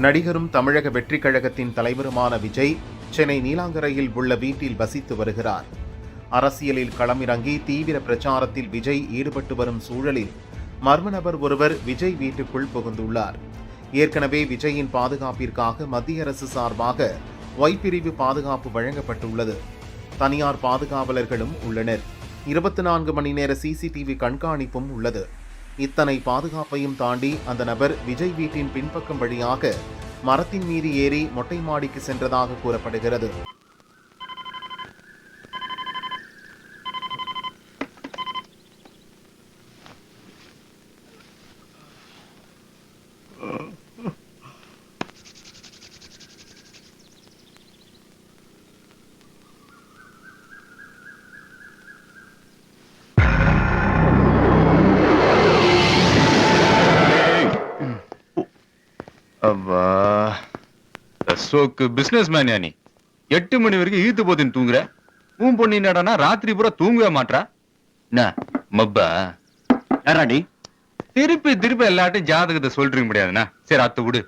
நடிகரும் தமிழக வெற்றிக் கழகத்தின் தலைவருமான விஜய் சென்னை நீலாங்கரையில் உள்ள வீட்டில் வசித்து வருகிறார். அரசியலில் களமிறங்கி தீவிர பிரச்சாரத்தில் விஜய் ஈடுபட்டு வரும் சூழலில் மர்ம நபர் ஒருவர் விஜய் வீட்டுக்குள் புகுந்துள்ளார். ஏற்கனவே விஜயின் பாதுகாப்பிற்காக மத்திய அரசு சார்பாக ஒய் பிரிவு பாதுகாப்பு வழங்கப்பட்டுள்ளது. தனியார் பாதுகாவலர்களும் உள்ளனர். 24 மணி நேர சிசிடிவி கண்காணிப்பும் உள்ளது. இத்தனை பாதுகாப்பையும் தாண்டி அந்த நபர் விஜய் வீட்டின் பின்பக்கம் வழியாக மரத்தின் மீது ஏறி மொட்டை மாடிக்கு சென்றதாக கூறப்படுகிறது. பிசினஸ் மேன் நீ 8 மணி வரைக்கும் ஈத்து போதுன்னு தூங்குற. உன் பொண்ணு என்னடானா ராத்திரி பூரா தூங்கவே மாட்டா. என்ன மப்பா யாராடி திருப்பி திருப்பி எல்லாட்டையும் ஜாதகத்தை சொல்றீங்க முடியாதுண்ணா. சரி அத்தை விடு.